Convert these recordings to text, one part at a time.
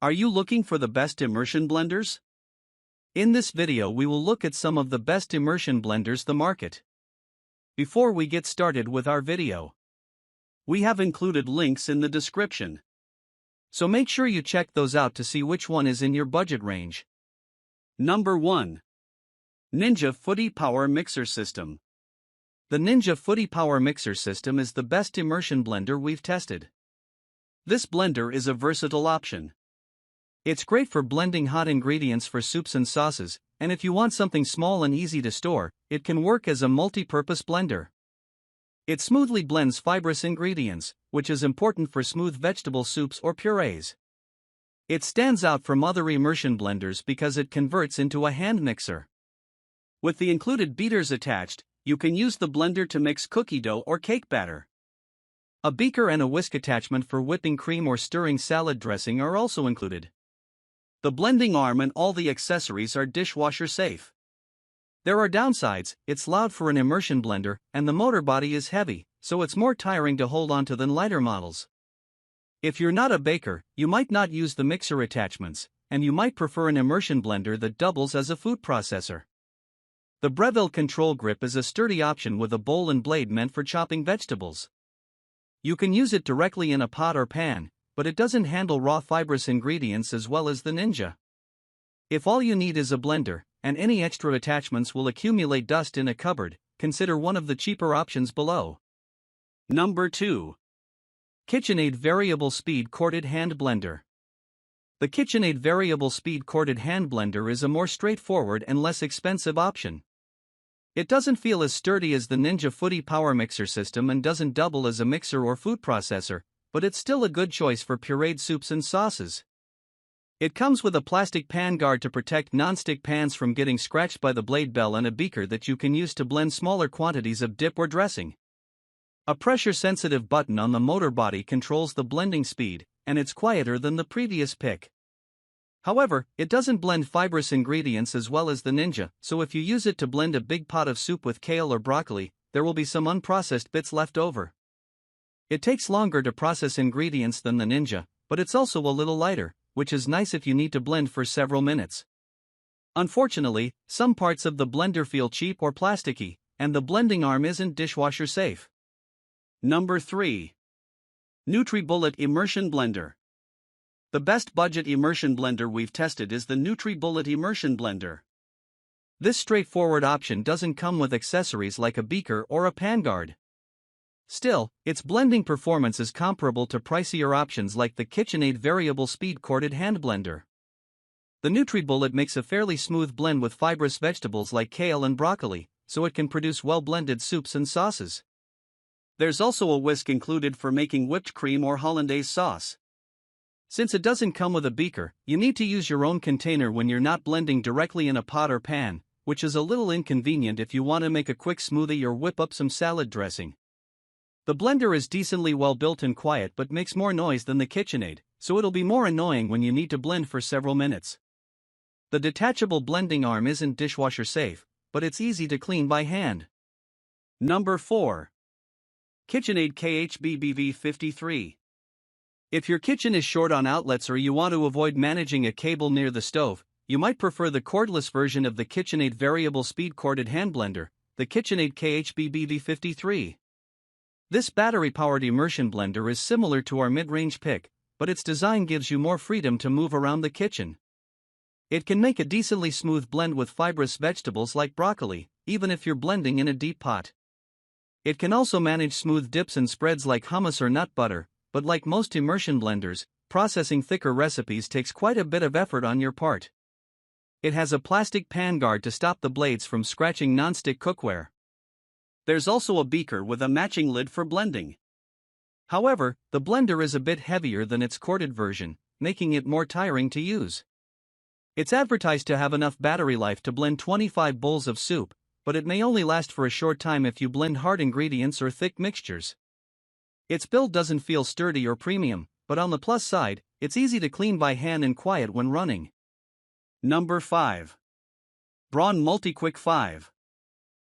Are you looking for the best immersion blenders? In this video we will look at some of the best immersion blenders the market. Before we get started with our video, we have included links in the description. So make sure you check those out to see which one is in your budget range. Number 1. Ninja Footy Power Mixer System. The Ninja Footy Power Mixer System is the best immersion blender we've tested. This blender is a versatile option. It's great for blending hot ingredients for soups and sauces, and if you want something small and easy to store, it can work as a multi-purpose blender. It smoothly blends fibrous ingredients, which is important for smooth vegetable soups or purees. It stands out from other immersion blenders because it converts into a hand mixer. With the included beaters attached, you can use the blender to mix cookie dough or cake batter. A beaker and a whisk attachment for whipping cream or stirring salad dressing are also included. The blending arm and all the accessories are dishwasher safe. There are downsides: it's loud for an immersion blender, and the motor body is heavy, so it's more tiring to hold onto than lighter models. If you're not a baker, you might not use the mixer attachments, and you might prefer an immersion blender that doubles as a food processor. The Breville Control Grip is a sturdy option with a bowl and blade meant for chopping vegetables. You can use it directly in a pot or pan, but it doesn't handle raw fibrous ingredients as well as the Ninja. If all you need is a blender, and any extra attachments will accumulate dust in a cupboard, consider one of the cheaper options below. Number 2. KitchenAid Variable Speed Corded Hand Blender. The KitchenAid Variable Speed Corded Hand Blender is a more straightforward and less expensive option. It doesn't feel as sturdy as the Ninja Footy Power Mixer System and doesn't double as a mixer or food processor, but it's still a good choice for pureed soups and sauces. It comes with a plastic pan guard to protect non-stick pans from getting scratched by the blade bell and a beaker that you can use to blend smaller quantities of dip or dressing. A pressure-sensitive button on the motor body controls the blending speed, and it's quieter than the previous pick. However, it doesn't blend fibrous ingredients as well as the Ninja, so if you use it to blend a big pot of soup with kale or broccoli, there will be some unprocessed bits left over. It takes longer to process ingredients than the Ninja, but it's also a little lighter, which is nice if you need to blend for several minutes. Unfortunately, some parts of the blender feel cheap or plasticky, and the blending arm isn't dishwasher safe. Number 3. NutriBullet Immersion Blender. The best budget immersion blender we've tested is the NutriBullet Immersion Blender. This straightforward option doesn't come with accessories like a beaker or a pan guard. Still, its blending performance is comparable to pricier options like the KitchenAid Variable Speed Corded Hand Blender. The NutriBullet makes a fairly smooth blend with fibrous vegetables like kale and broccoli, so it can produce well-blended soups and sauces. There's also a whisk included for making whipped cream or hollandaise sauce. Since it doesn't come with a beaker, you need to use your own container when you're not blending directly in a pot or pan, which is a little inconvenient if you want to make a quick smoothie or whip up some salad dressing. The blender is decently well built and quiet but makes more noise than the KitchenAid, so it'll be more annoying when you need to blend for several minutes. The detachable blending arm isn't dishwasher safe, but it's easy to clean by hand. Number 4. KitchenAid KHBBV53. If your kitchen is short on outlets or you want to avoid managing a cable near the stove, you might prefer the cordless version of the KitchenAid Variable Speed Corded Hand Blender, the KitchenAid KHBBV53. This battery-powered immersion blender is similar to our mid-range pick, but its design gives you more freedom to move around the kitchen. It can make a decently smooth blend with fibrous vegetables like broccoli, even if you're blending in a deep pot. It can also manage smooth dips and spreads like hummus or nut butter, but like most immersion blenders, processing thicker recipes takes quite a bit of effort on your part. It has a plastic pan guard to stop the blades from scratching non-stick cookware. There's also a beaker with a matching lid for blending. However, the blender is a bit heavier than its corded version, making it more tiring to use. It's advertised to have enough battery life to blend 25 bowls of soup, but it may only last for a short time if you blend hard ingredients or thick mixtures. Its build doesn't feel sturdy or premium, but on the plus side, it's easy to clean by hand and quiet when running. Number 5. Braun MultiQuick 5.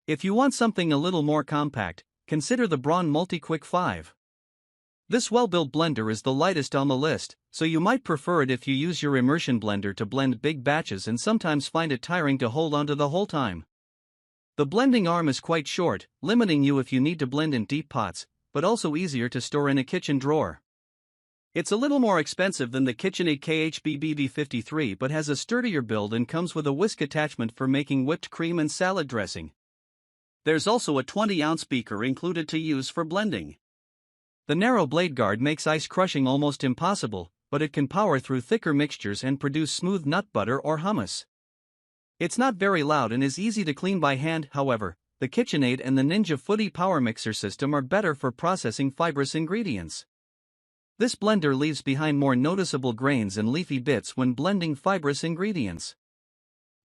If you want something a little more compact, consider the Braun MultiQuick 5. This well-built blender is the lightest on the list, so you might prefer it if you use your immersion blender to blend big batches and sometimes find it tiring to hold onto the whole time. The blending arm is quite short, limiting you if you need to blend in deep pots, but also easier to store in a kitchen drawer. It's a little more expensive than the KitchenAid KHBBV53 but has a sturdier build and comes with a whisk attachment for making whipped cream and salad dressing. There's also a 20-ounce beaker included to use for blending. The narrow blade guard makes ice crushing almost impossible, but it can power through thicker mixtures and produce smooth nut butter or hummus. It's not very loud and is easy to clean by hand. However, the KitchenAid and the Ninja Footy Power Mixer system are better for processing fibrous ingredients. This blender leaves behind more noticeable grains and leafy bits when blending fibrous ingredients.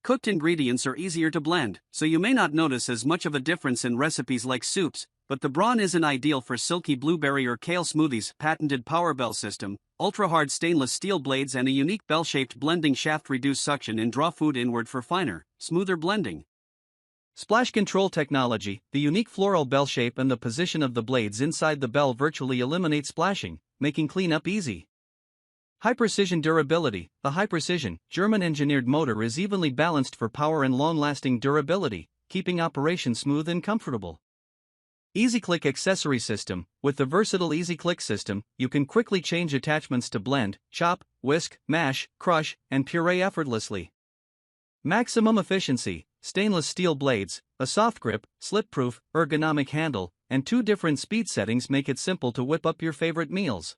Cooked ingredients are easier to blend, so you may not notice as much of a difference in recipes like soups, but the Braun isn't ideal for silky blueberry or kale smoothies. Patented power bell system, ultra-hard stainless steel blades and a unique bell-shaped blending shaft reduce suction and draw food inward for finer, smoother blending. Splash control technology, the unique floral bell shape and the position of the blades inside the bell virtually eliminate splashing, making cleanup easy. High precision durability, the high precision, German-engineered motor is evenly balanced for power and long-lasting durability, keeping operation smooth and comfortable. EasyClick accessory system, with the versatile EasyClick system, you can quickly change attachments to blend, chop, whisk, mash, crush, and puree effortlessly. Maximum efficiency, stainless steel blades, a soft grip, slip-proof, ergonomic handle, and 2 different speed settings make it simple to whip up your favorite meals.